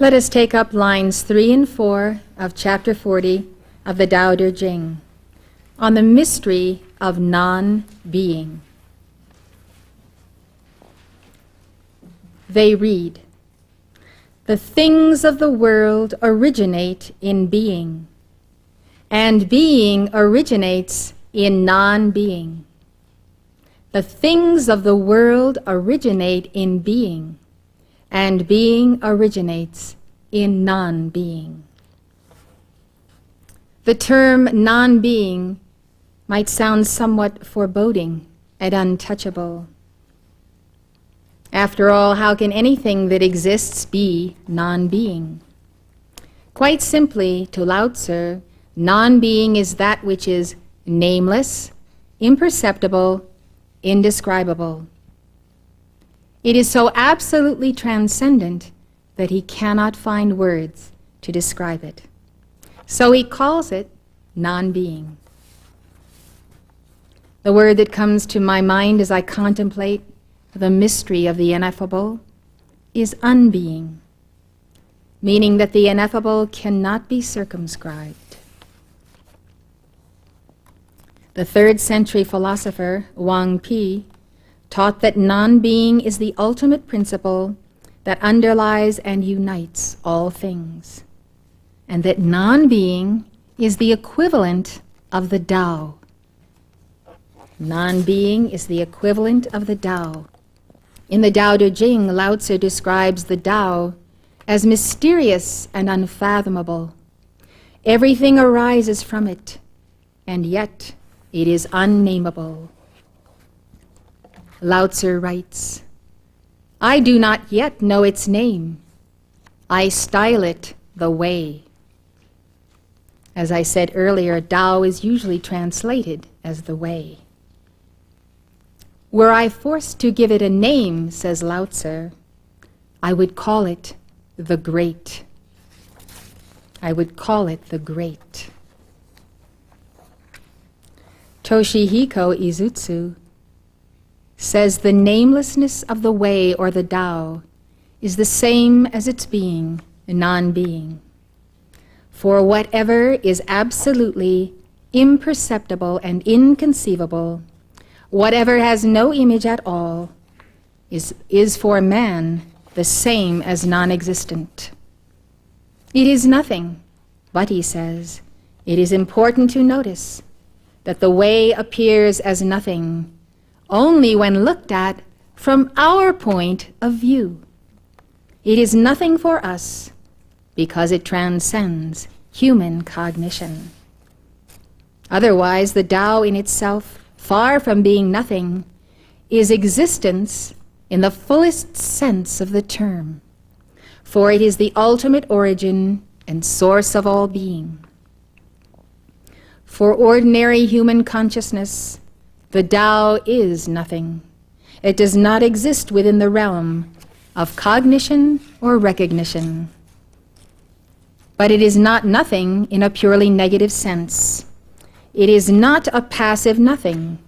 Let us take up lines 3 and 4 of chapter 40 of the Tao Te Ching on the mystery of non-being. They read, "The things of the world originate in being, and being originates in non-being. The things of the world originate in being, and being originates in non-being." The term non-being might sound somewhat foreboding and untouchable. After all, how can anything that exists be non-being? Quite simply, to Lao Tzu, non-being is that which is nameless, imperceptible, indescribable. It is so absolutely transcendent that he cannot find words to describe it. So he calls it non-being. The word that comes to my mind as I contemplate the mystery of the ineffable is unbeing, meaning that the ineffable cannot be circumscribed. The 3rd century philosopher Wang Pi taught that non-being is the ultimate principle that underlies and unites all things, and that non-being is the equivalent of the Tao. Non-being is the equivalent of the Tao. In the Tao Te Ching, Lao Tzu describes the Tao as mysterious and unfathomable. Everything arises from it, and yet it is unnameable. Lao Tzu writes, "I do not yet know its name. I style it the way." As I said earlier, Tao is usually translated as the way. Were I forced to give it a name, says Lao Tzu, I would call it the Great. I would call it the Great. Toshihiko Izutsu says the namelessness of the way or the Tao is the same as its being, non-being. For whatever is absolutely imperceptible and inconceivable, whatever has no image at all, is for man the same as non-existent. It is nothing, but, he says, it is important to notice that the way appears as nothing only when looked at from our point of view. It is nothing for us because it transcends human cognition. Otherwise, the Tao in itself, far from being nothing, is existence in the fullest sense of the term, for it is the ultimate origin and source of all being. For ordinary human consciousness, the Tao is nothing. It does not exist within the realm of cognition or recognition. But it is not nothing in a purely negative sense. It is not a passive nothing.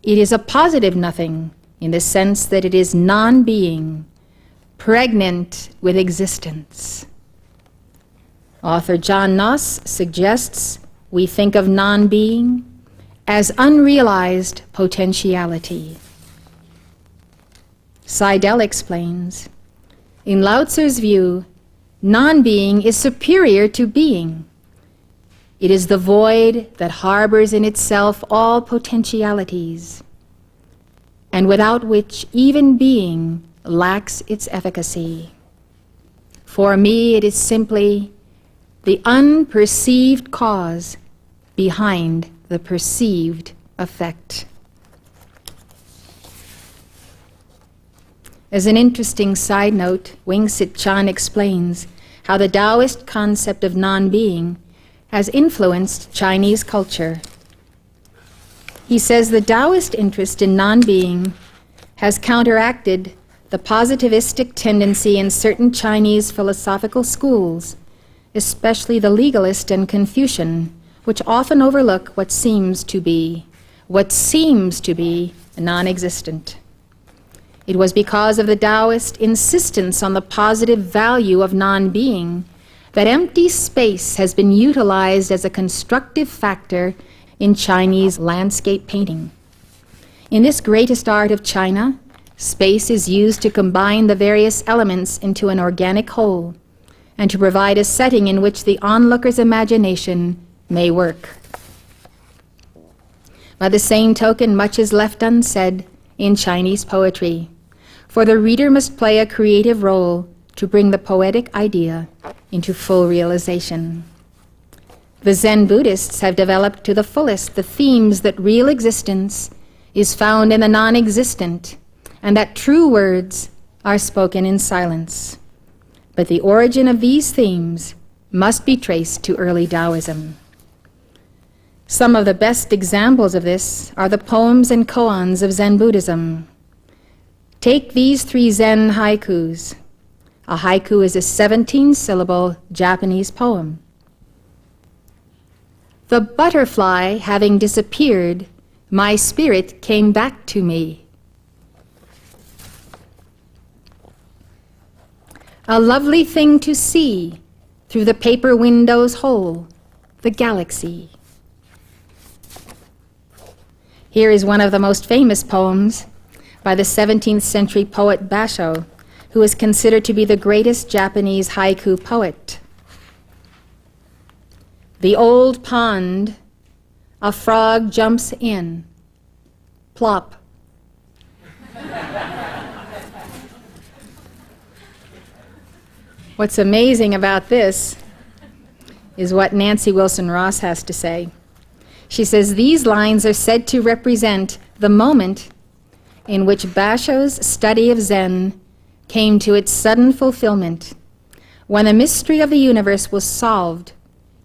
It is a positive nothing in the sense that it is non-being, pregnant with existence. Author John Noss suggests we think of non-being as unrealized potentiality. Seidel explains, in Lao Tzu's view, non-being is superior to being. It is the void that harbors in itself all potentialities, and without which even being lacks its efficacy. For me, it is simply the unperceived cause behind the perceived effect. As an interesting side note, Wing-Sit Chan explains how the Taoist concept of non-being has influenced Chinese culture. He says the Taoist interest in non-being has counteracted the positivistic tendency in certain Chinese philosophical schools, especially the legalist and Confucian, which often overlook what seems to be non-existent. It was because of the Taoist insistence on the positive value of non-being that empty space has been utilized as a constructive factor in Chinese landscape painting. In this greatest art of China, space is used to combine the various elements into an organic whole and to provide a setting in which the onlooker's imagination may work. By the same token, much is left unsaid in Chinese poetry, for the reader must play a creative role to bring the poetic idea into full realization. The Zen Buddhists have developed to the fullest the themes that real existence is found in the non-existent, and that true words are spoken in silence. But the origin of these themes must be traced to early Taoism. Some of the best examples of this are the poems and koans of Zen Buddhism. Take these 3 Zen haikus. A haiku is a 17-syllable Japanese poem. The butterfly having disappeared, my spirit came back to me. A lovely thing to see through the paper window's hole, the galaxy. Here is one of the most famous poems by the 17th century poet Basho, who is considered to be the greatest Japanese haiku poet. The old pond, a frog jumps in, plop. What's amazing about this is what Nancy Wilson Ross has to say. She says these lines are said to represent the moment in which Basho's study of Zen came to its sudden fulfillment, when the mystery of the universe was solved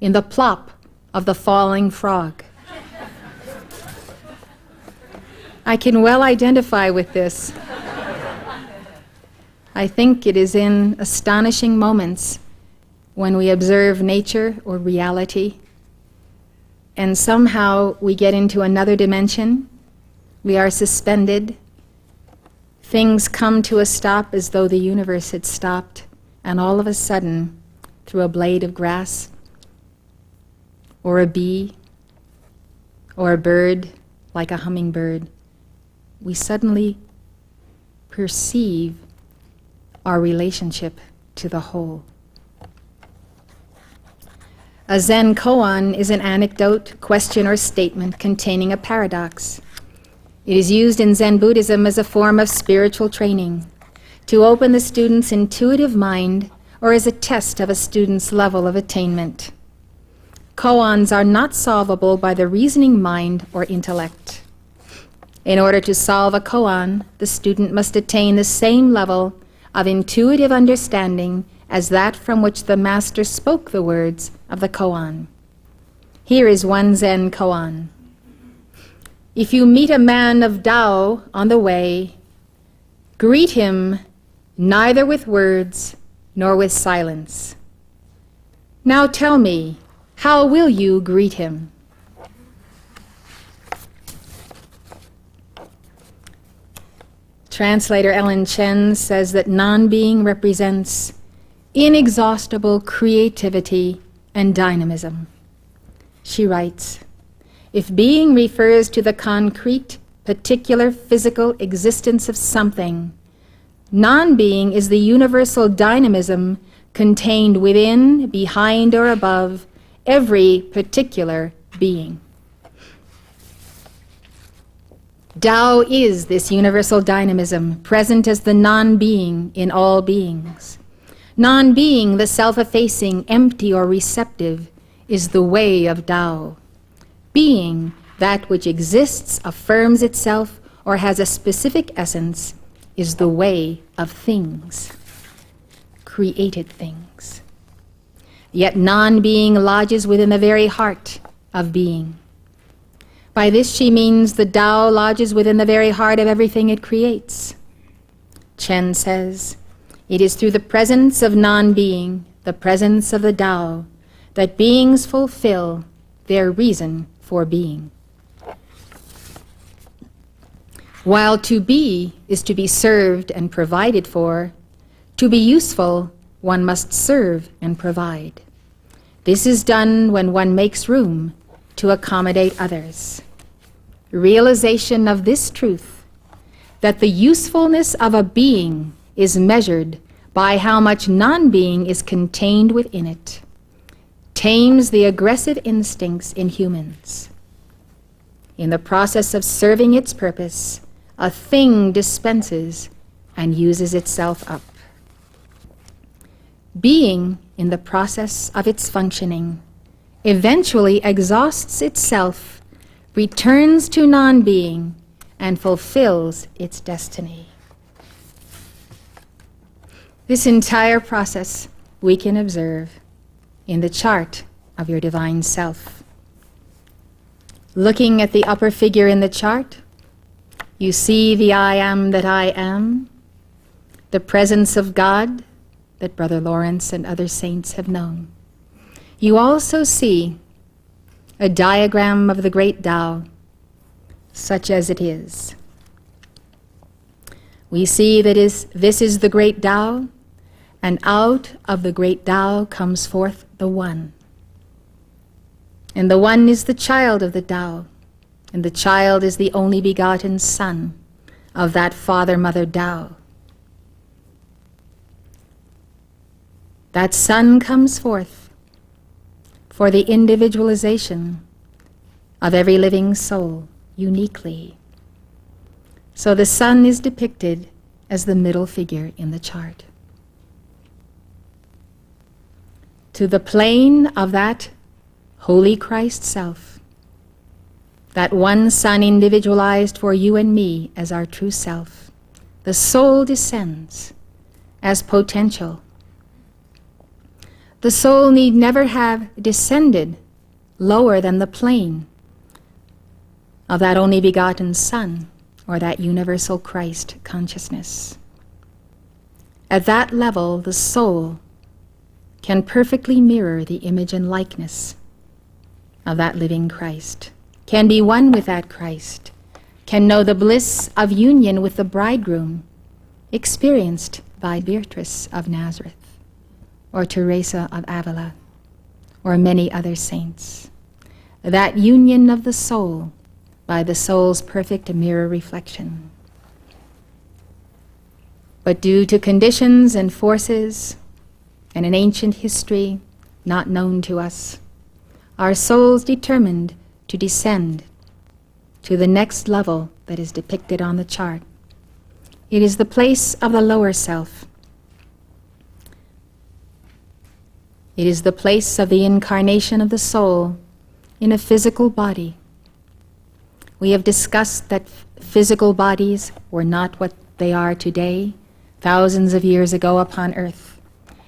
in the plop of the falling frog. I can well identify with this. I think it is in astonishing moments when we observe nature or reality, and somehow we get into another dimension. We are suspended. Things come to a stop as though the universe had stopped, and all of a sudden, through a blade of grass, or a bee, or a bird, like a hummingbird, we suddenly perceive our relationship to the whole. A Zen koan is an anecdote, question, or statement containing a paradox. It is used in Zen Buddhism as a form of spiritual training, to open the student's intuitive mind or as a test of a student's level of attainment. Koans are not solvable by the reasoning mind or intellect. In order to solve a koan, the student must attain the same level of intuitive understanding as that from which the master spoke the words of the koan. Here is one Zen koan. If you meet a man of Tao on the way, greet him neither with words nor with silence. Now tell me, how will you greet him? Translator Ellen Chen says that non-being represents inexhaustible creativity and dynamism. She writes, if being refers to the concrete, particular physical existence of something, non-being is the universal dynamism contained within, behind, or above every particular being. Tao is this universal dynamism, present as the non-being in all beings. Non-being, the self-effacing, empty, or receptive, is the way of Tao. Being, that which exists, affirms itself, or has a specific essence, is the way of things, created things. Yet non-being lodges within the very heart of being. By this she means the Tao lodges within the very heart of everything it creates. Chen says, it is through the presence of non-being, the presence of the Tao, that beings fulfill their reason for being. While to be is to be served and provided for, to be useful, one must serve and provide. This is done when one makes room to accommodate others. Realization of this truth, that the usefulness of a being is measured by how much non-being is contained within it, tames the aggressive instincts in humans. In the process of serving its purpose, a thing dispenses and uses itself up. Being, in the process of its functioning, eventually exhausts itself, returns to non-being, and fulfills its destiny. This entire process we can observe in the chart of your divine self. Looking at the upper figure in the chart, you see the I am that I am, the presence of God that Brother Lawrence and other saints have known. You also see a diagram of the great Tao, such as it is. We see that this is the great Tao, and out of the great Tao comes forth the One. And the One is the child of the Tao, and the child is the only begotten son of that Father-Mother Tao. That son comes forth for the individualization of every living soul uniquely. So the son is depicted as the middle figure in the chart. To the plane of that Holy Christ self, that one son individualized for you and me as our true self, the soul descends as potential. The soul need never have descended lower than the plane of that only begotten Son, or that universal Christ consciousness. At that level, the soul can perfectly mirror the image and likeness of that living Christ, can be one with that Christ, can know the bliss of union with the bridegroom experienced by Beatrice of Nazareth, or Teresa of Avila, or many other saints. That union of the soul by the soul's perfect mirror reflection. But due to conditions and forces and an ancient history not known to us, our souls determined to descend to the next level that is depicted on the chart. It is the place of the lower self. It is the place of the incarnation of the soul in a physical body. We have discussed that physical bodies were not what they are today, thousands of years ago upon earth.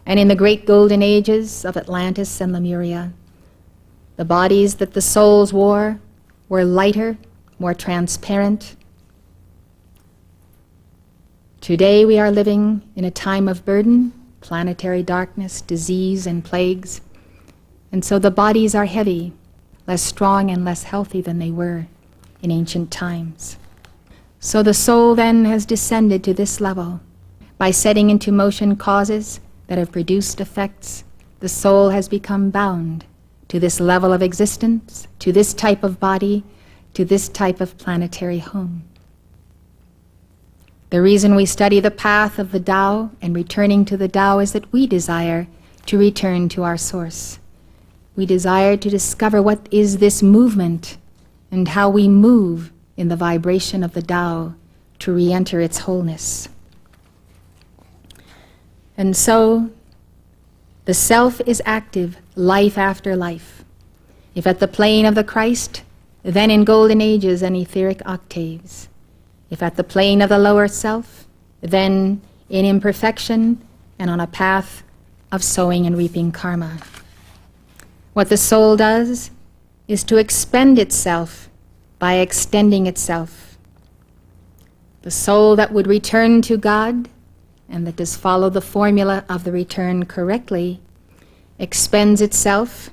And in the great golden ages of Atlantis and Lemuria, the bodies that the souls wore were lighter, more transparent. Today we are living in a time of burden, planetary darkness, disease, and plagues. And so the bodies are heavy, less strong and less healthy than they were in ancient times. So the soul then has descended to this level. By setting into motion causes that have produced effects, the soul has become bound to this level of existence, to this type of body, to this type of planetary home. The reason we study the path of the Tao and returning to the Tao is that we desire to return to our source. We desire to discover what is this movement and how we move in the vibration of the Tao to re-enter its wholeness. And so, the self is active life after life. If at the plane of the Christ, then in golden ages and etheric octaves. If at the plane of the lower self, then in imperfection and on a path of sowing and reaping karma. What the soul does is to expend itself by extending itself. The soul that would return to God and that does follow the formula of the return correctly expends itself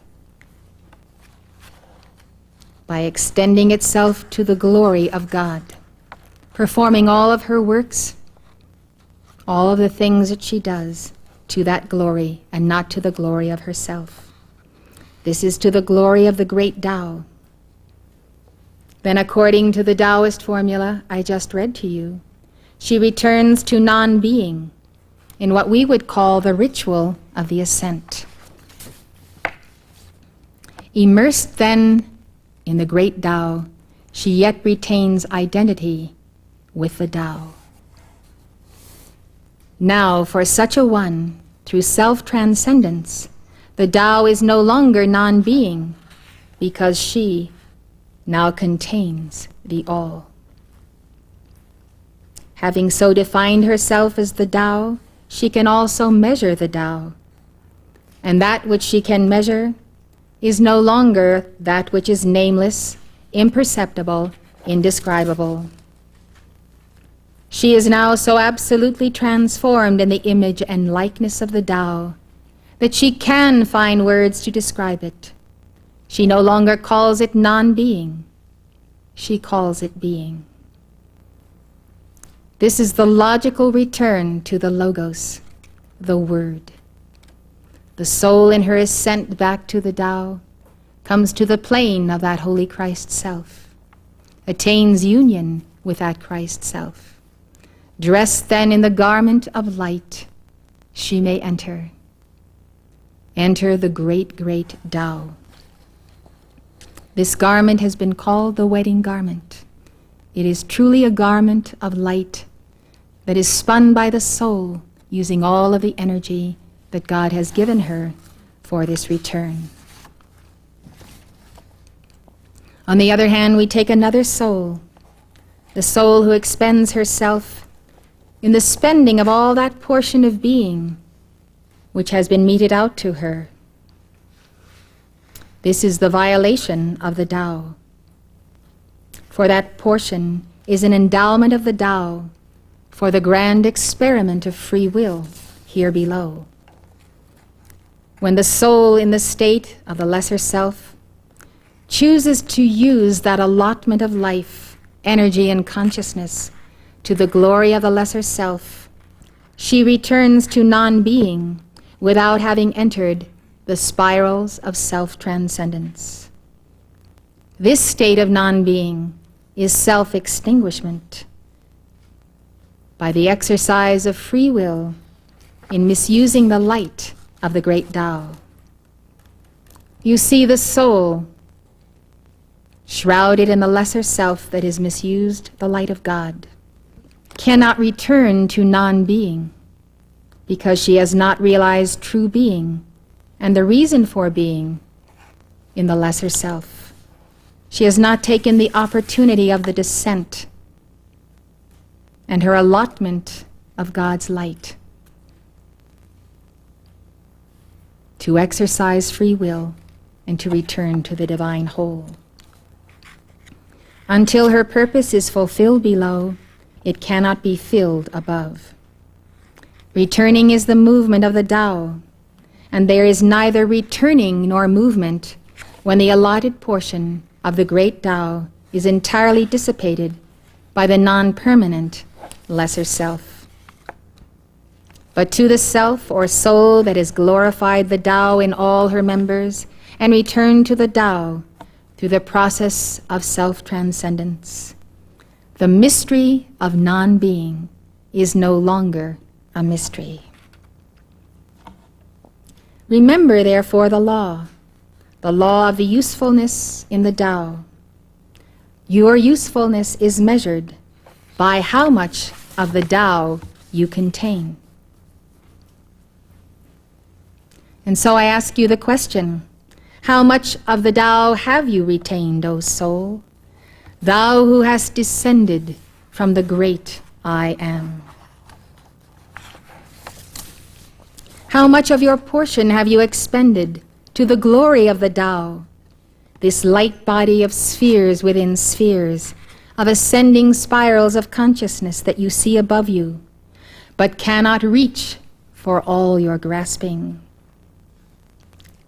by extending itself to the glory of God, performing all of her works, all of the things that she does, to that glory and not to the glory of herself. This is to the glory of the great Tao. Then, according to the Taoist formula I just read to you, she returns to non-being in what we would call the ritual of the ascent. Immersed then in the great Tao, she yet retains identity with the Tao. Now, for such a one, through self-transcendence, the Tao is no longer non-being, because she now contains the All. Having so defined herself as the Tao, she can also measure the Tao. And that which she can measure is no longer that which is nameless, imperceptible, indescribable. She is now so absolutely transformed in the image and likeness of the Tao that she can find words to describe it. She no longer calls it non-being. She calls it being. This is the logical return to the Logos, the Word. The soul in her ascent back to the Tao comes to the plane of that Holy Christ Self, attains union with that Christ Self. Dressed then in the garment of light, she may enter the great, great Tao. This garment has been called the wedding garment. It is truly a garment of light that is spun by the soul using all of the energy that God has given her for this return. On the other hand, we take another soul, the soul who expends herself in the spending of all that portion of being which has been meted out to her. This is the violation of the Tao. For that portion is an endowment of the Tao for the grand experiment of free will here below. When the soul in the state of the lesser self chooses to use that allotment of life, energy, and consciousness to the glory of the lesser self, she returns to non-being without having entered the spirals of self-transcendence. This state of non-being is self-extinguishment. By the exercise of free will in misusing the light of the great Tao. You see, the soul, shrouded in the lesser self that has misused the light of God, cannot return to non-being because she has not realized true being and the reason for being in the lesser self. She has not taken the opportunity of the descent and her allotment of God's light to exercise free will and to return to the divine whole. Until her purpose is fulfilled below, it cannot be filled above. Returning is the movement of the Tao, and there is neither returning nor movement when the allotted portion of the great Tao is entirely dissipated by the non-permanent lesser self. But to the self or soul that has glorified the Tao in all her members and returned to the Tao through the process of self-transcendence, the mystery of non-being is no longer a mystery. Remember, therefore, the law of the usefulness in the Tao. Your usefulness is measured by how much of the Tao you contain. And so I ask you the question, how much of the Tao have you retained, O soul, thou who hast descended from the great I Am? How much of your portion have you expended to the glory of the Tao, this light body of spheres within spheres, of ascending spirals of consciousness that you see above you, but cannot reach for all your grasping?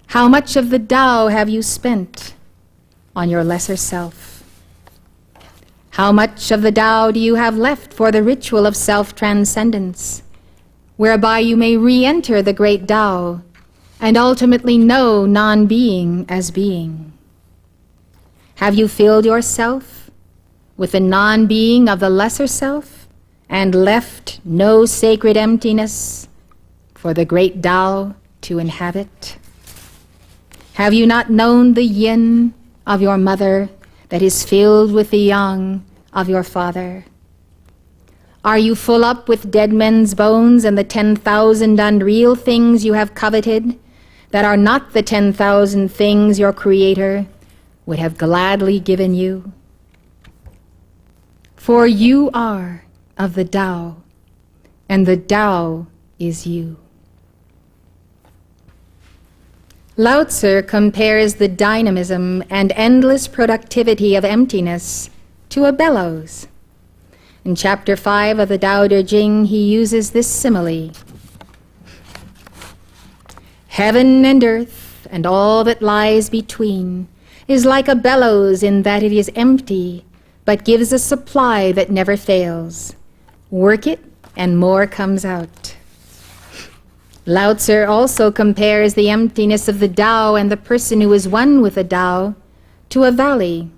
How much of the Tao have you spent on your lesser self? How much of the Tao do you have left for the ritual of self-transcendence, whereby you may re-enter the great Tao and ultimately know non-being as being? Have you filled yourself with the non-being of the lesser self and left no sacred emptiness for the great Tao to inhabit? Have you not known the yin of your mother that is filled with the yang of your father? Are you full up with dead men's bones and the 10,000 unreal things you have coveted that are not the 10,000 things your Creator would have gladly given you? For you are of the Tao, and the Tao is you. Lao Tzu compares the dynamism and endless productivity of emptiness to a bellows. In chapter 5 of the Tao Te Ching, he uses this simile. Heaven and earth and all that lies between is like a bellows in that it is empty, but gives a supply that never fails. Work it, and more comes out. Lao Tzu also compares the emptiness of the Tao and the person who is one with the Tao to a valley.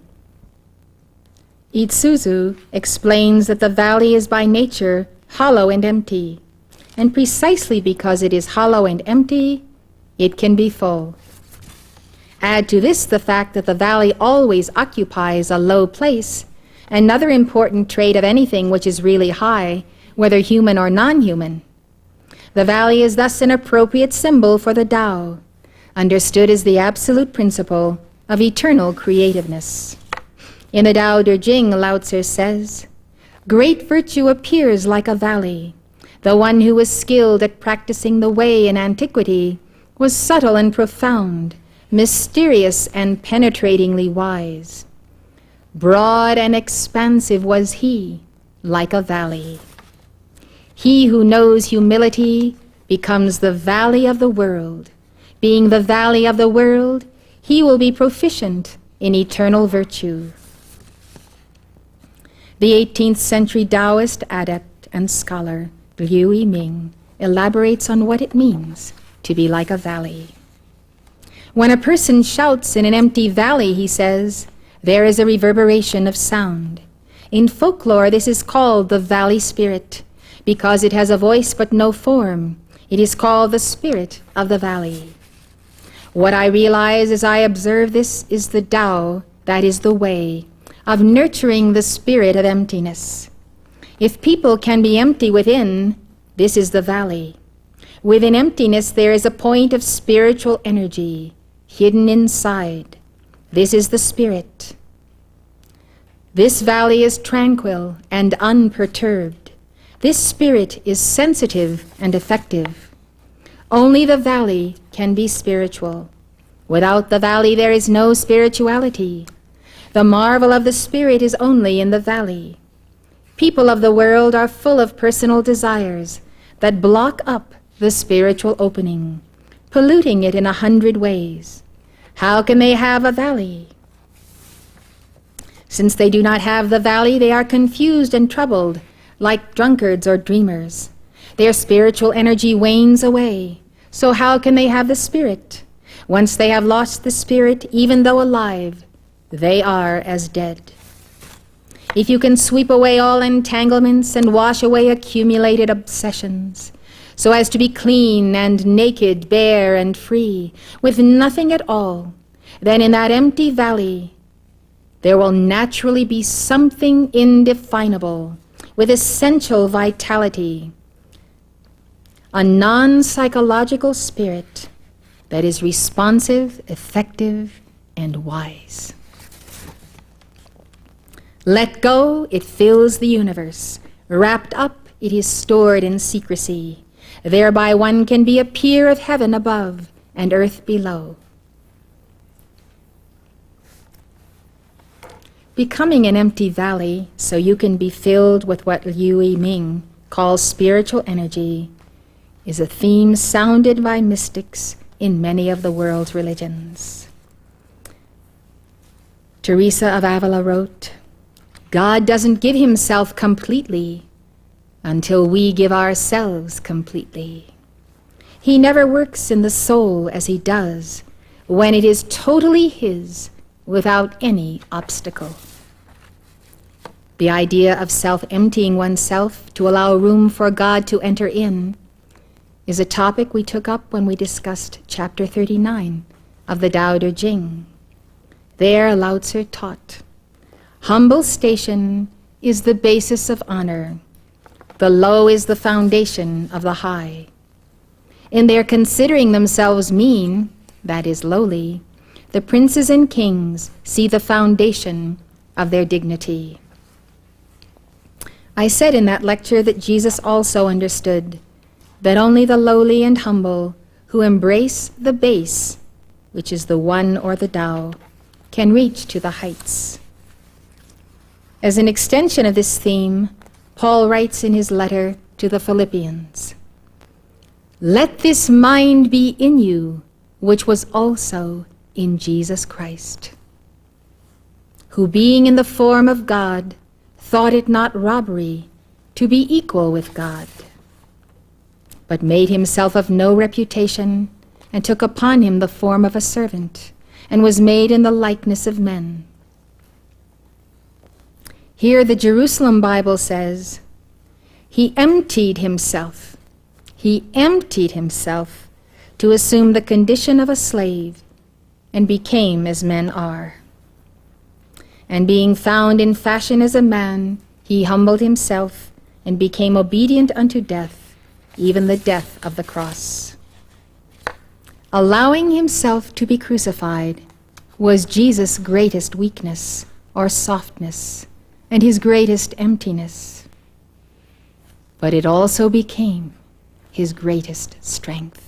Itsuzu explains that the valley is by nature hollow and empty, and precisely because it is hollow and empty, it can be full. Add to this the fact that the valley always occupies a low place, another important trait of anything which is really high, whether human or non-human. The valley is thus an appropriate symbol for the Tao, understood as the absolute principle of eternal creativeness. In the Tao Te Ching, Lao Tzu says, "Great virtue appears like a valley. The one who was skilled at practicing the way in antiquity was subtle and profound, mysterious and penetratingly wise. Broad and expansive was he, like a valley. He who knows humility becomes the valley of the world. Being the valley of the world, he will be proficient in eternal virtue." The 18th century Taoist adept and scholar Liu Yiming elaborates on what it means to be like a valley. When a person shouts in an empty valley, he says, there is a reverberation of sound. In folklore, this is called the valley spirit. Because it has a voice but no form, it is called the spirit of the valley. What I realize as I observe this is the Tao, that is the way, of nurturing the spirit of emptiness. If people can be empty within, this is the valley. Within emptiness there is a point of spiritual energy, hidden inside. This is the spirit. This valley is tranquil and unperturbed. This spirit is sensitive and effective. Only the valley can be spiritual. Without the valley there is no spirituality. The marvel of the spirit is only in the valley. People of the world are full of personal desires that block up the spiritual opening, polluting it in 100 ways. How can they have a valley? Since they do not have the valley, they are confused and troubled, like drunkards or dreamers. Their spiritual energy wanes away. So how can they have the spirit? Once they have lost the spirit, even though alive, they are as dead. If you can sweep away all entanglements and wash away accumulated obsessions, so as to be clean and naked, bare and free, with nothing at all, then in that empty valley there will naturally be something indefinable, with essential vitality, a non-psychological spirit that is responsive, effective, and wise. Let go, it fills the universe. Wrapped up, it is stored in secrecy. Thereby one can be a peer of heaven above and earth below. Becoming an empty valley so you can be filled with what Liu Yiming calls spiritual energy is a theme sounded by mystics in many of the world's religions. Teresa of Avila wrote, God doesn't give himself completely until we give ourselves completely. He never works in the soul as he does when it is totally his without any obstacle. The idea of self-emptying oneself to allow room for God to enter in is a topic we took up when we discussed chapter 39 of the Tao Te Ching. There Lao Tzu taught, humble station is the basis of honor. The low is the foundation of the high. In their considering themselves mean, that is lowly, the princes and kings see the foundation of their dignity. I said in that lecture that Jesus also understood that only the lowly and humble who embrace the base, which is the One or the Tao, can reach to the heights. As an extension of this theme, Paul writes in his letter to the Philippians, "Let this mind be in you, which was also in Jesus Christ, who being in the form of God, thought it not robbery to be equal with God, but made himself of no reputation, and took upon him the form of a servant, and was made in the likeness of men." Here the Jerusalem Bible says, he emptied himself to assume the condition of a slave, and became as men are. And being found in fashion as a man, he humbled himself, and became obedient unto death, even the death of the cross. Allowing himself to be crucified was Jesus' greatest weakness or softness, and his greatest emptiness. But it also became his greatest strength.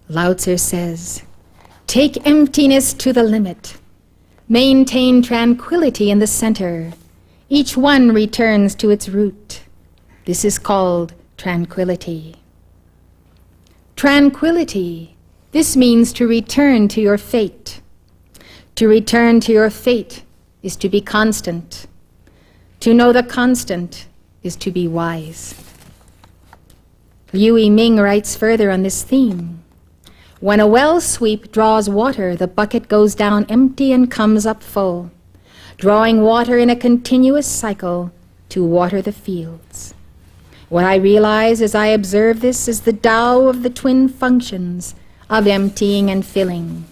Lao Tzu says, "Take emptiness to the limit. Maintain tranquility in the center. Each one returns to its root. This is called tranquility." Tranquility, this means to return to your fate. To return to your fate is to be constant. To know the constant is to be wise. Liu Yiming writes further on this theme, "When a well sweep draws water, the bucket goes down empty and comes up full, drawing water in a continuous cycle to water the fields. What I realize as I observe this is the Tao of the twin functions of emptying and filling.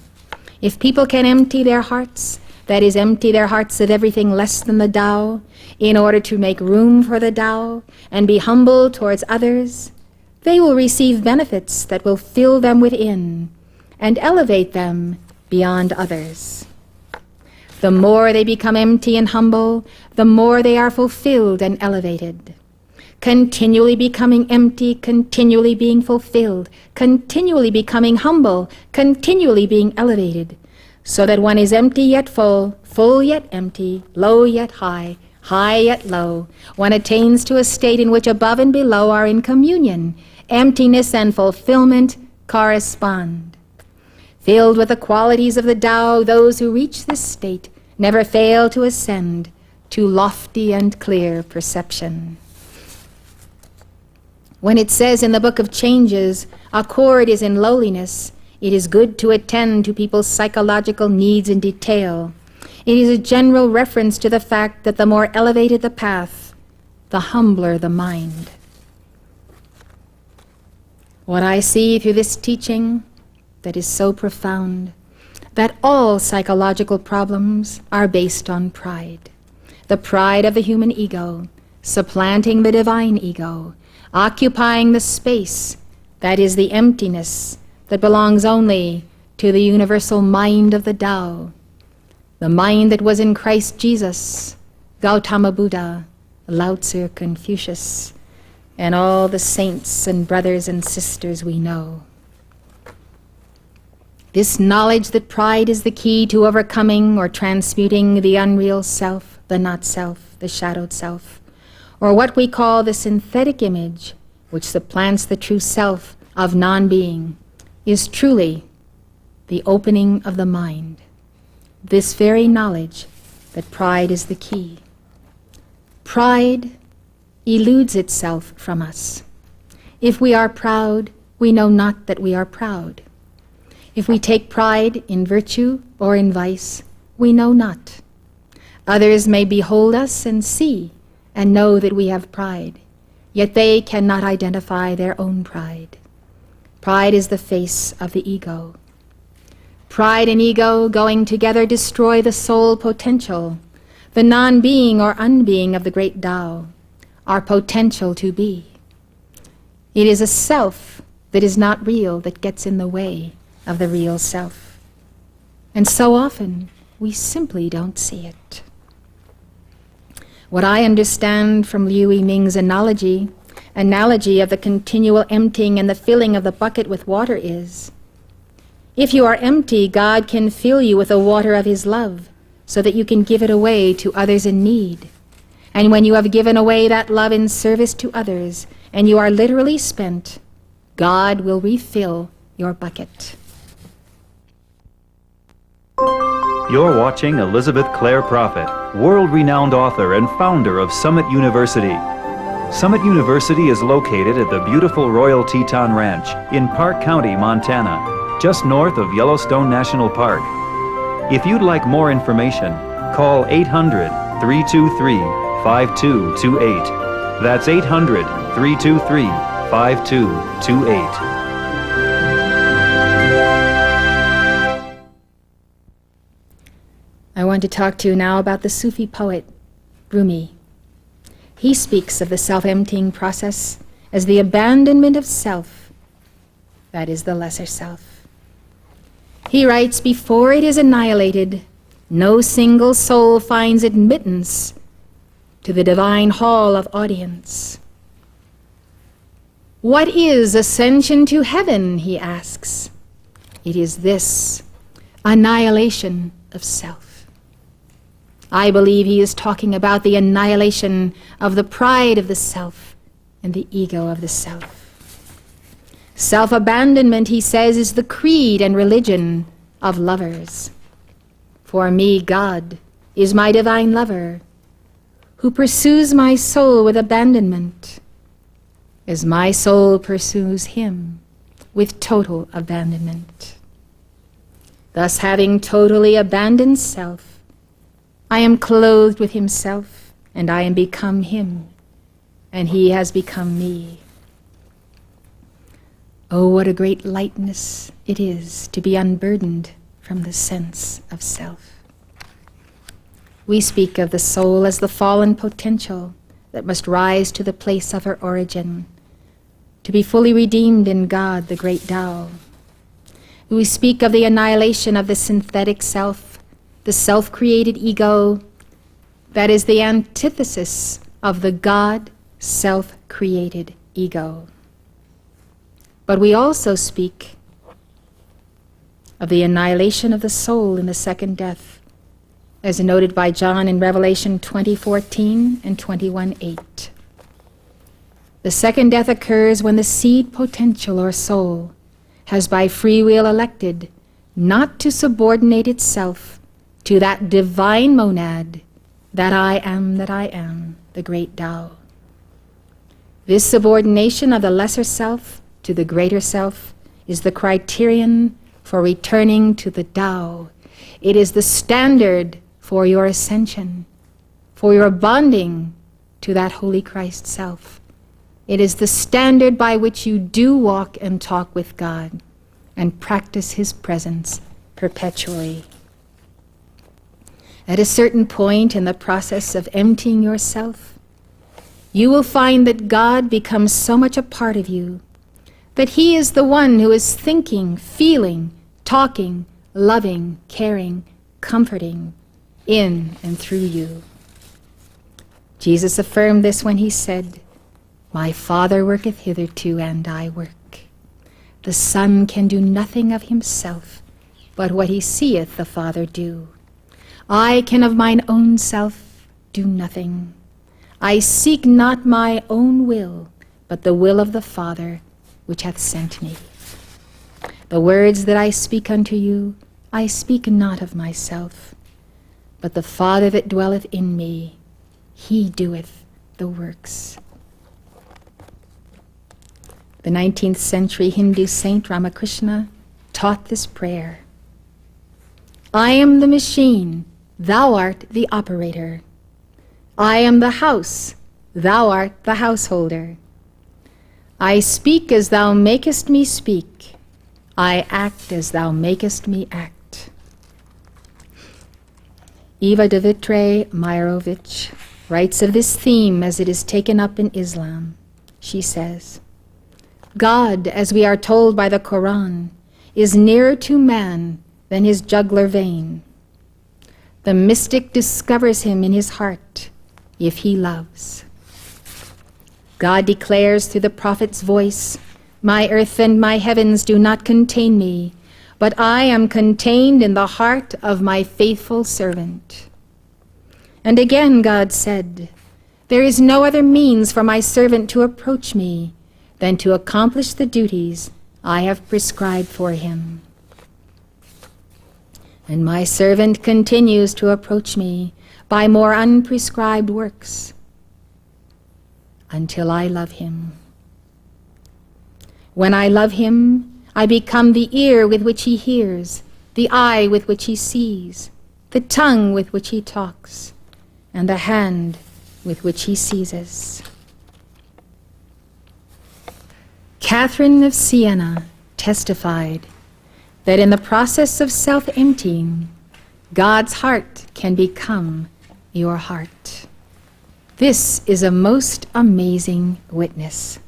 If people can empty their hearts, that is, empty their hearts of everything less than the Tao, in order to make room for the Tao and be humble towards others, they will receive benefits that will fill them within and elevate them beyond others. The more they become empty and humble, the more they are fulfilled and elevated. Continually becoming empty, continually being fulfilled, continually becoming humble, continually being elevated, so that one is empty yet full, full yet empty, low yet high, high yet low. One attains to a state in which above and below are in communion. Emptiness and fulfillment correspond. Filled with the qualities of the Tao, those who reach this state never fail to ascend to lofty and clear perception. When it says in the Book of Changes, accord is in lowliness, it is good to attend to people's psychological needs in detail. It is a general reference to the fact that the more elevated the path, the humbler the mind. What I see through this teaching that is so profound, that all psychological problems are based on pride. The pride of the human ego, supplanting the divine ego, occupying the space, that is the emptiness, that belongs only to the universal mind of the Tao, the mind that was in Christ Jesus, Gautama Buddha, Lao Tzu, Confucius, and all the saints and brothers and sisters we know. This knowledge that pride is the key to overcoming or transmuting the unreal self, the not self, the shadowed self, or what we call the synthetic image, which supplants the true self of non-being, is truly the opening of the mind. this very knowledge that pride is the key. Pride eludes itself from us. If we are proud, we know not that we are proud. If we take pride in virtue or in vice, we know not. Others may behold us and see and know that we have pride, yet they cannot identify their own pride. Pride is the face of the ego. Pride and ego going together destroy the soul potential, the non-being or unbeing of the great Tao, our potential to be. It is a self that is not real that gets in the way of the real self. And so often, we simply don't see it. What I understand from Liu Yiming's analogy of the continual emptying and the filling of the bucket with water is, if you are empty, God can fill you with the water of His love so that you can give it away to others in need. And when you have given away that love in service to others, and you are literally spent, God will refill your bucket. You're watching Elizabeth Clare Prophet, world-renowned author and founder of Summit University. Summit University is located at the beautiful Royal Teton Ranch in Park County, Montana, just north of Yellowstone National Park. If you'd like more information, call 800-323-5228. That's 800-323-5228. I want to talk to you now about the Sufi poet, Rumi. He speaks of the self-emptying process as the abandonment of self, that is the lesser self. He writes, before it is annihilated, no single soul finds admittance to the divine hall of audience. What is ascension to heaven, he asks. It is this, annihilation of self. I believe he is talking about the annihilation of the pride of the self and the ego of the self. Self-abandonment, he says, is the creed and religion of lovers. For me, God is my divine lover, who pursues my soul with abandonment, as my soul pursues him with total abandonment. Thus, having totally abandoned self, I am clothed with himself, and I am become him, and he has become me. Oh, what a great lightness it is to be unburdened from the sense of self. We speak of the soul as the fallen potential that must rise to the place of her origin, to be fully redeemed in God, the great Tao. We speak of the annihilation of the synthetic self, the self-created ego, that is the antithesis of the God self-created ego. But we also speak of the annihilation of the soul in the second death, as noted by John in Revelation 20:14 and 21:8. The second death occurs when the seed potential or soul has by free will elected not to subordinate itself to that divine monad, that I am, the great Tao. This subordination of the lesser self to the greater self is the criterion for returning to the Tao. It is the standard for your ascension, for your bonding to that Holy Christ self. It is the standard by which you do walk and talk with God and practice His presence perpetually. At a certain point in the process of emptying yourself, you will find that God becomes so much a part of you that He is the one who is thinking, feeling, talking, loving, caring, comforting in and through you. Jesus affirmed this when He said, "My Father worketh hitherto, and I work. The Son can do nothing of himself, but what He seeth the Father do. I can of mine own self do nothing. I seek not my own will, but the will of the Father which hath sent me. The words that I speak unto you I speak not of myself, but the Father that dwelleth in me, he doeth the works. The 19th century Hindu saint Ramakrishna taught this prayer. I am the machine, thou art the operator. I am the house, thou art the householder. I speak as thou makest me speak. I act as thou makest me act. Eva de Vitre Meyrovich writes of this theme as it is taken up in Islam. She says, God, as we are told by the Quran, is nearer to man than his jugular vein. The mystic discovers him in his heart if he loves. God declares through the prophet's voice, my earth and my heavens do not contain me, but I am contained in the heart of my faithful servant. And again God said, there is no other means for my servant to approach me than to accomplish the duties I have prescribed for him. And my servant continues to approach me by more unprescribed works until I love him. When I love him, I become the ear with which he hears, the eye with which he sees, the tongue with which he talks, and the hand with which he seizes. Catherine of Siena testified that in the process of self-emptying, God's heart can become your heart. This is a most amazing witness.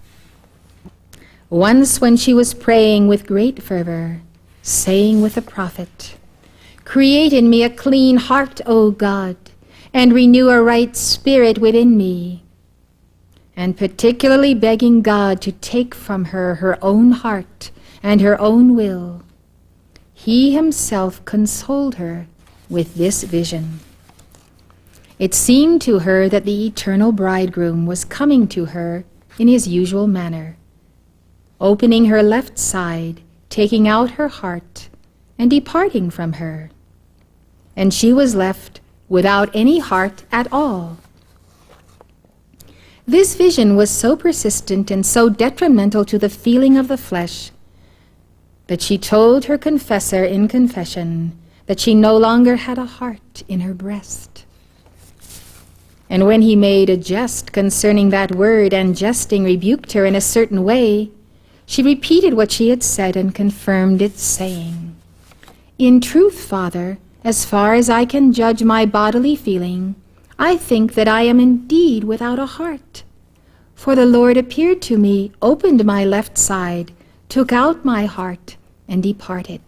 Once when she was praying with great fervor, saying with the prophet, create in me a clean heart, O God, and renew a right spirit within me, and particularly begging God to take from her her own heart and her own will, he himself consoled her with this vision. It seemed to her that the eternal bridegroom was coming to her in his usual manner, opening her left side, taking out her heart, and departing from her. And she was left without any heart at all. This vision was so persistent and so detrimental to the feeling of the flesh that she told her confessor in confession that she no longer had a heart in her breast. And when he made a jest concerning that word and jesting rebuked her in a certain way, she repeated what she had said and confirmed it, saying, in truth, Father, as far as I can judge my bodily feeling, I think that I am indeed without a heart. For the Lord appeared to me, opened my left side, took out my heart, and departed.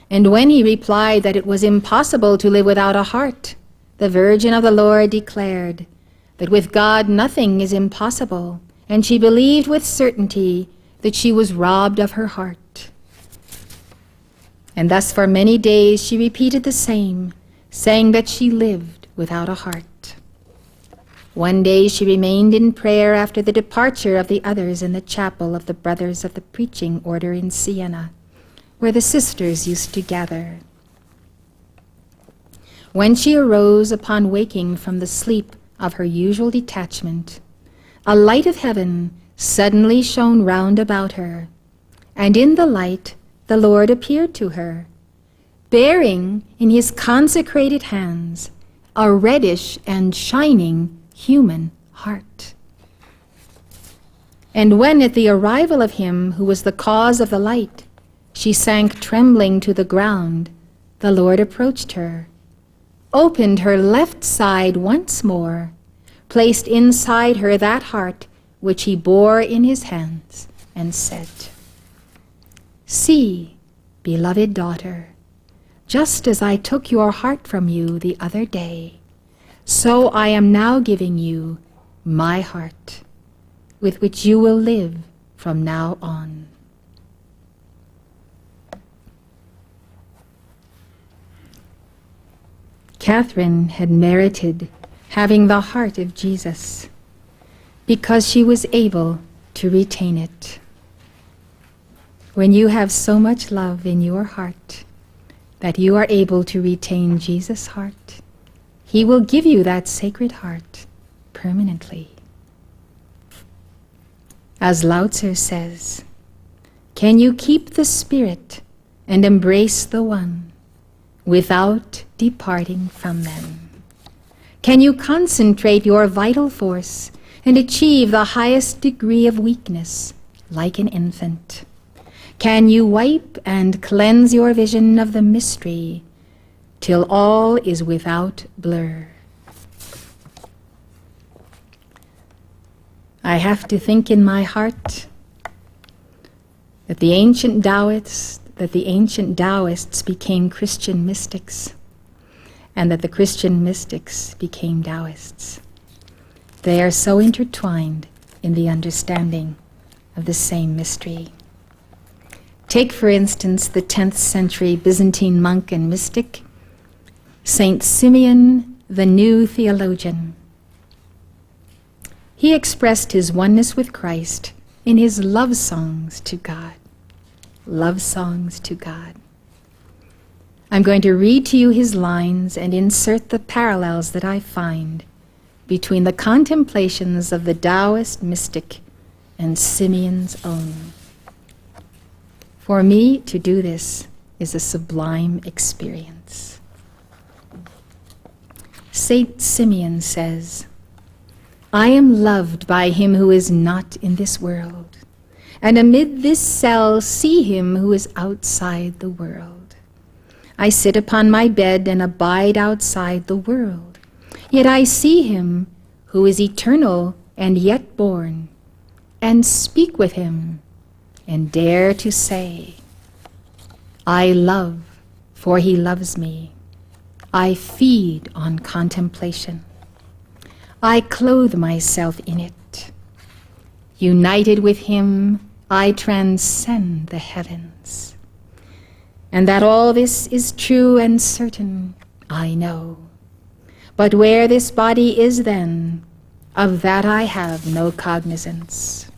And when he replied that it was impossible to live without a heart, the Virgin of the Lord declared that with God nothing is impossible, and she believed with certainty that she was robbed of her heart. And thus for many days she repeated the same, saying that she lived without a heart. One day she remained in prayer after the departure of the others in the chapel of the Brothers of the Preaching Order in Siena, where the sisters used to gather. When she arose upon waking from the sleep of her usual detachment, a light of heaven suddenly shone round about her, and in the light the Lord appeared to her, bearing in his consecrated hands a reddish and shining human heart. And when at the arrival of him who was the cause of the light, she sank trembling to the ground, the Lord approached her, opened her left side once more, placed inside her that heart which he bore in his hands, and said, see, beloved daughter, just as I took your heart from you the other day, so I am now giving you my heart, with which you will live from now on. Catherine had merited having the heart of Jesus because she was able to retain it. When you have so much love in your heart that you are able to retain Jesus' heart, He will give you that sacred heart permanently. As Lao Tzu says, can you keep the Spirit and embrace the One without departing from them? Can you concentrate your vital force and achieve the highest degree of weakness like an infant? Can you wipe and cleanse your vision of the mystery till all is without blur? I have to think in my heart that the ancient Taoists became Christian mystics, and that the Christian mystics became Taoists. They are so intertwined in the understanding of the same mystery. Take, for instance, the 10th century Byzantine monk and mystic, Saint Simeon, the New Theologian. He expressed his oneness with Christ in his love songs to God. Love songs to God. I'm going to read to you his lines and insert the parallels that I find between the contemplations of the Taoist mystic and Simeon's own. For me, to do this is a sublime experience. Saint Simeon says, I am loved by him who is not in this world, and amid this cell see him who is outside the world. I sit upon my bed and abide outside the world, yet I see him who is eternal and yet born, and speak with him, and dare to say, I love, for he loves me. I feed on contemplation. I clothe myself in it. United with him, I transcend the heavens. And that all this is true and certain, I know. But where this body is then, of that I have no cognizance.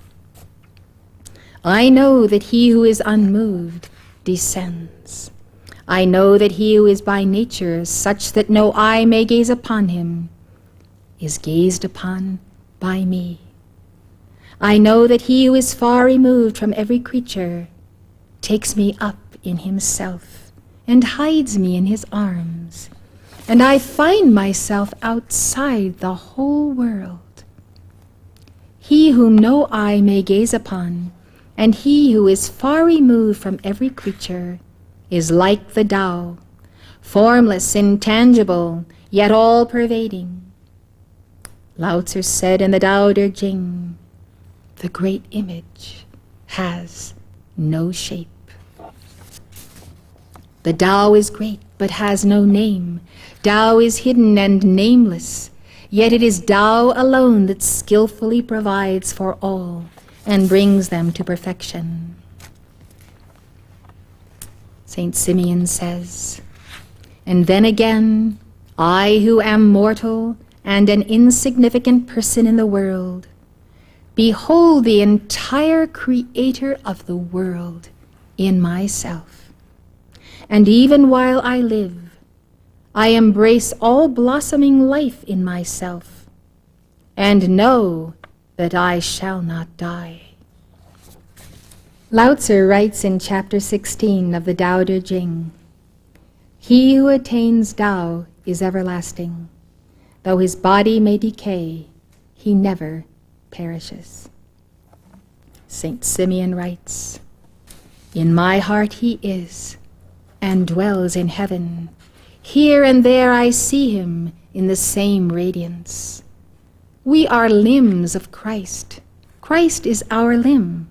I know that he who is unmoved descends. I know that he who is by nature such that no eye may gaze upon him is gazed upon by me. I know that he who is far removed from every creature takes me up in himself and hides me in his arms, and I find myself outside the whole world. He whom no eye may gaze upon, and he who is far removed from every creature, is like the Tao, formless, intangible, yet all-pervading. Lao Tzu said in the Tao Te Ching, the great image has no shape. The Tao is great, but has no name. Tao is hidden and nameless, yet it is Tao alone that skillfully provides for all and brings them to perfection. Saint Simeon says, and then again, I who am mortal and an insignificant person in the world, behold the entire creator of the world in myself. And even while I live, I embrace all blossoming life in myself, and know that I shall not die. Lao Tzu writes in chapter 16 of the Tao Te Ching, he who attains Tao is everlasting. Though his body may decay, he never perishes. Saint Simeon writes, in my heart he is, and dwells in heaven. Here and there I see him in the same radiance. We are limbs of Christ. Christ is our limb,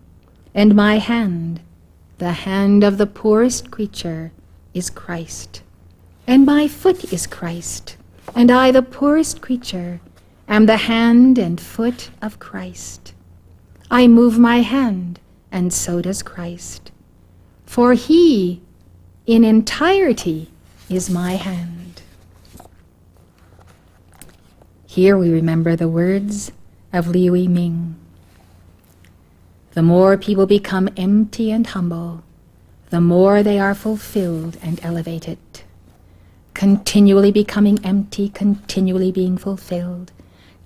and my hand, the hand of the poorest creature, is Christ. And my foot is Christ, and I, the poorest creature, am the hand and foot of Christ. I move my hand, and so does Christ. For he, in entirety, is my hand. Here we remember the words of Liu Yiming. The more people become empty and humble, the more they are fulfilled and elevated. Continually becoming empty, continually being fulfilled,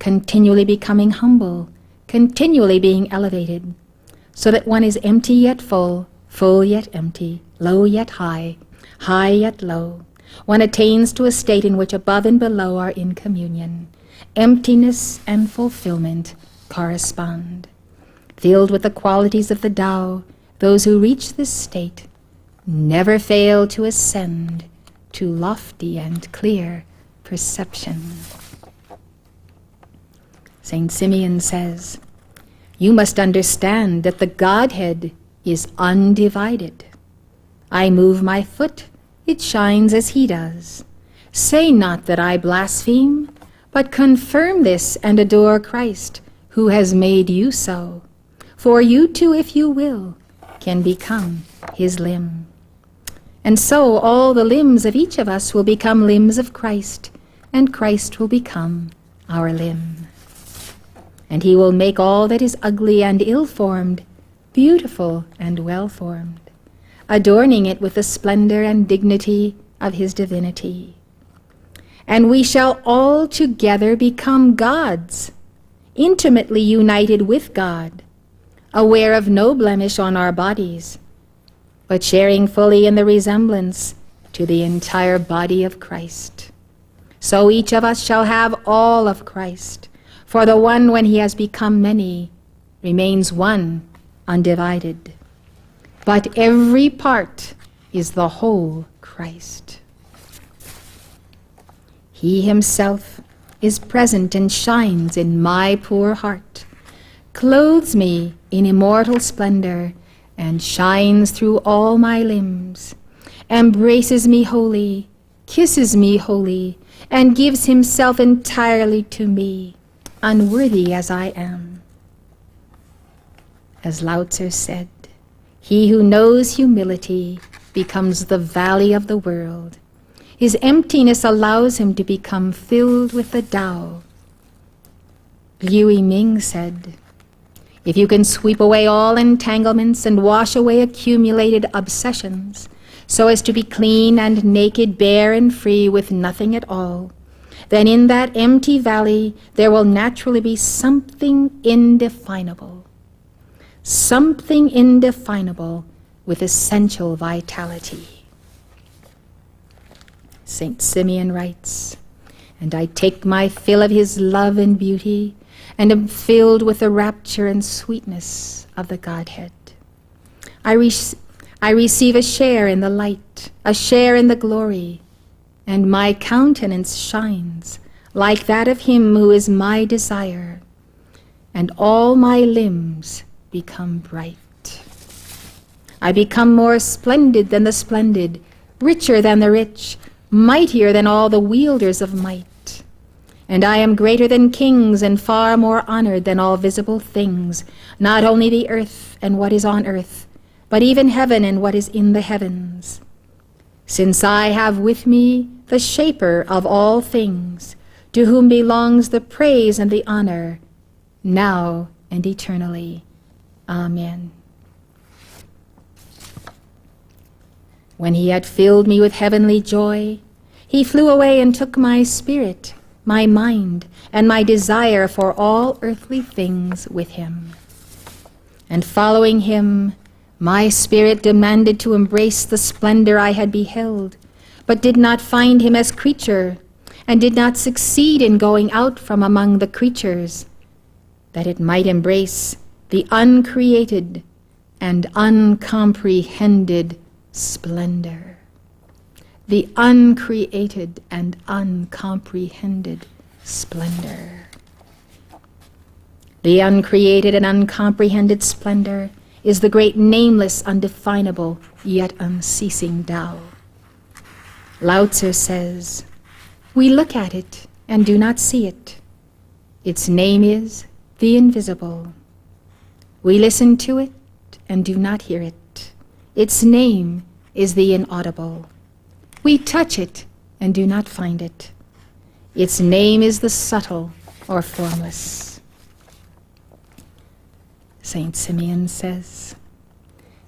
continually becoming humble, continually being elevated, so that one is empty yet full, full yet empty, low yet high, high yet low. One attains to a state in which above and below are in communion. Emptiness and fulfillment correspond. Filled with the qualities of the Tao, those who reach this state never fail to ascend to lofty and clear perception. Saint Simeon says, "You must understand that the Godhead is undivided. I move my foot, it shines as he does. Say not that I blaspheme, but confirm this and adore Christ, who has made you so. For you too, if you will, can become his limb." And so all the limbs of each of us will become limbs of Christ, and Christ will become our limb. And he will make all that is ugly and ill-formed beautiful and well-formed, adorning it with the splendor and dignity of his divinity. And we shall all together become gods, intimately united with God, aware of no blemish on our bodies, but sharing fully in the resemblance to the entire body of Christ. So each of us shall have all of Christ, for the one, when he has become many, remains one, undivided. But every part is the whole Christ. He himself is present and shines in my poor heart, clothes me in immortal splendor, and shines through all my limbs, embraces me wholly, kisses me wholly, and gives himself entirely to me, unworthy as I am. As Lao Tzu said, "He who knows humility becomes the valley of the world. His emptiness allows him to become filled with the Tao." Liu Yiming said, "If you can sweep away all entanglements and wash away accumulated obsessions, so as to be clean and naked, bare and free with nothing at all, then in that empty valley there will naturally be something indefinable with essential vitality." Saint Simeon writes, "And I take my fill of his love and beauty, and am filled with the rapture and sweetness of the Godhead. I receive a share in the light, a share in the glory, and my countenance shines like that of him who is my desire, and all my limbs become bright. I become more splendid than the splendid, richer than the rich, mightier than all the wielders of might. And I am greater than kings and far more honored than all visible things, not only the earth and what is on earth, but even heaven and what is in the heavens. Since I have with me the shaper of all things, to whom belongs the praise and the honor, now and eternally. Amen." When he had filled me with heavenly joy, he flew away and took my spirit, my mind, and my desire for all earthly things with him. And following him, my spirit demanded to embrace the splendor I had beheld, but did not find him as creature, and did not succeed in going out from among the creatures, that it might embrace the uncreated and uncomprehended splendor. The uncreated and uncomprehended splendor. The uncreated and uncomprehended splendor is the great nameless, undefinable, yet unceasing Tao. Lao Tzu says, "We look at it and do not see it. Its name is the invisible. We listen to it and do not hear it. Its name is the inaudible. We touch it and do not find it. Its name is the subtle or formless." Saint Simeon says.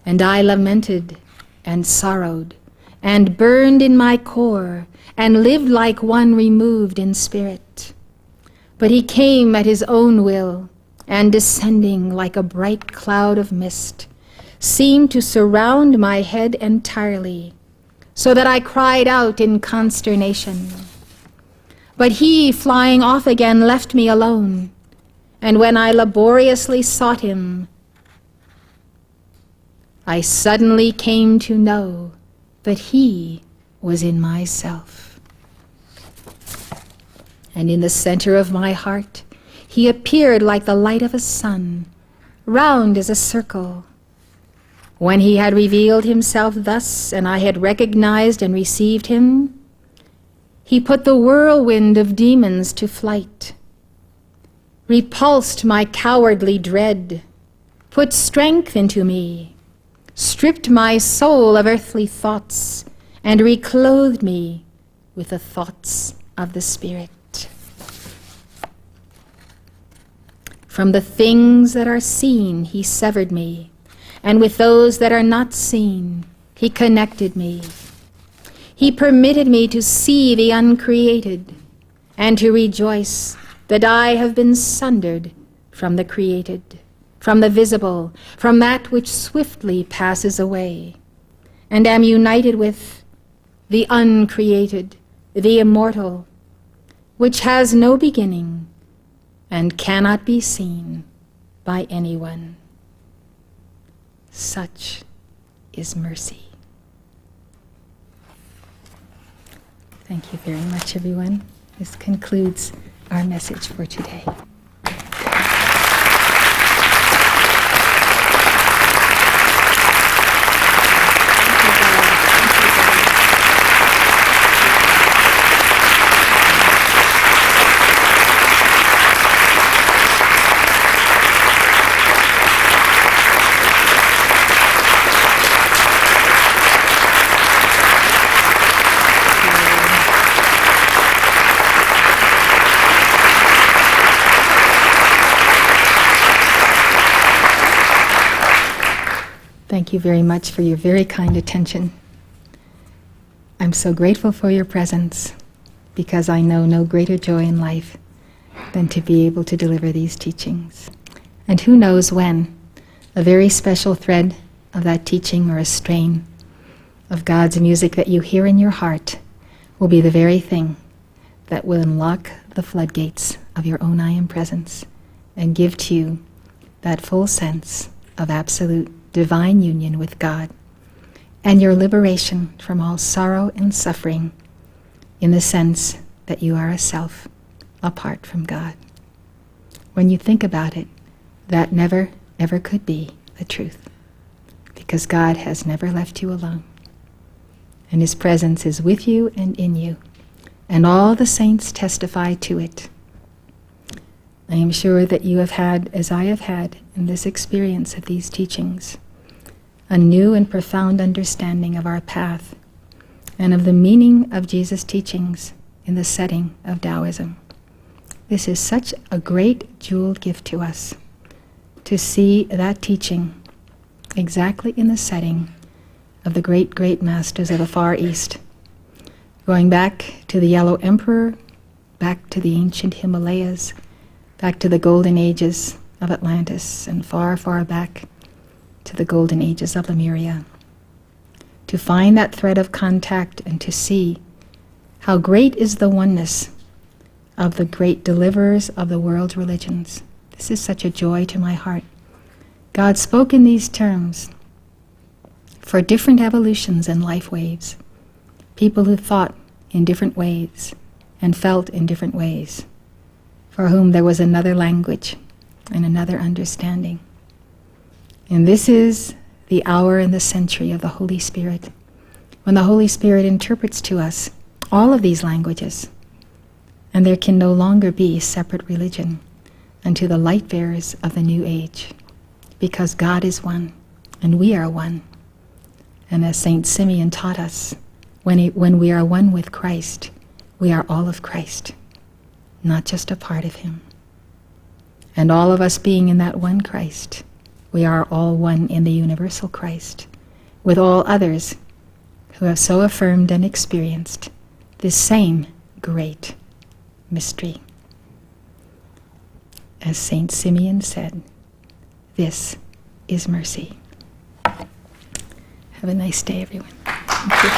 And I lamented and sorrowed and burned in my core and lived like one removed in spirit. But he came at his own will, and descending like a bright cloud of mist, seemed to surround my head entirely, so that I cried out in consternation. But he, flying off again, left me alone, and when I laboriously sought him, I suddenly came to know that he was in myself. And in the center of my heart, he appeared like the light of a sun, round as a circle. When he had revealed himself thus, and I had recognized and received him, he put the whirlwind of demons to flight, repulsed my cowardly dread, put strength into me, stripped my soul of earthly thoughts, and reclothed me with the thoughts of the Spirit. From the things that are seen, he severed me, and with those that are not seen, he connected me. He permitted me to see the uncreated, and to rejoice that I have been sundered from the created, from the visible, from that which swiftly passes away, and am united with the uncreated, the immortal, which has no beginning and cannot be seen by anyone. Such is mercy. Thank you very much, everyone. This concludes our message for today. Thank you very much for your very kind attention. I'm so grateful for your presence, because I know no greater joy in life than to be able to deliver these teachings. And who knows when a very special thread of that teaching or a strain of God's music that you hear in your heart will be the very thing that will unlock the floodgates of your own I Am presence and give to you that full sense of absolute divine union with God and your liberation from all sorrow and suffering in the sense that you are a self apart from God. When you think about it, that never, ever could be the truth, because God has never left you alone, and His presence is with you and in you, and all the saints testify to it. I am sure that you have had, as I have had in this experience of these teachings, a new and profound understanding of our path and of the meaning of Jesus' teachings in the setting of Taoism. This is such a great jeweled gift to us, to see that teaching exactly in the setting of the great, great masters of the Far East, going back to the Yellow Emperor, back to the ancient Himalayas, back to the golden ages of Atlantis, and far, far back to the golden ages of Lemuria, to find that thread of contact and to see how great is the oneness of the great deliverers of the world's religions. This is such a joy to my heart. God spoke in these terms for different evolutions and life waves, people who thought in different ways and felt in different ways, for whom there was another language and another understanding. And this is the hour and the century of the Holy Spirit, when the Holy Spirit interprets to us all of these languages, and there can no longer be separate religion unto the light bearers of the new age, because God is one, and we are one. And as Saint Simeon taught us, when we are one with Christ, we are all of Christ, not just a part of Him. And all of us being in that one Christ, we are all one in the universal Christ, with all others who have so affirmed and experienced this same great mystery. As Saint Simeon said, this is mercy. Have a nice day, everyone. Thank you.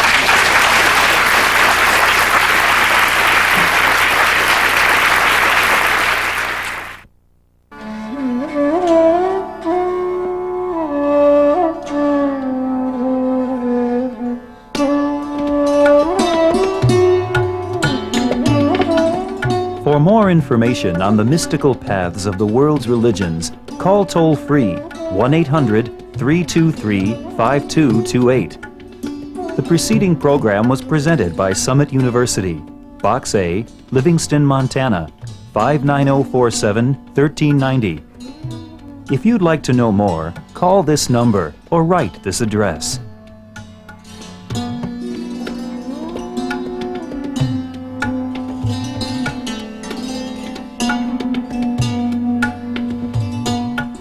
For more information on the mystical paths of the world's religions, call toll-free 1-800-323-5228. The preceding program was presented by Summit University, Box A, Livingston, Montana, 59047 1390. If you'd like to know more, call this number or write this address.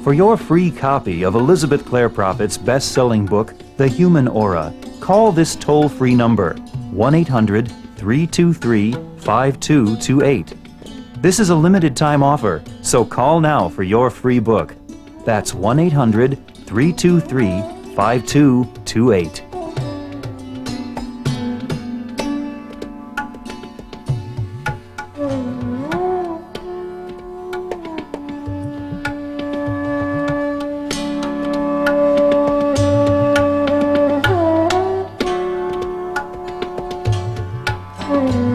For your free copy of Elizabeth Clare Prophet's best-selling book, The Human Aura, call this toll-free number, 1-800-323-5228. This is a limited-time offer, so call now for your free book. That's 1-800-323-5228. Oh.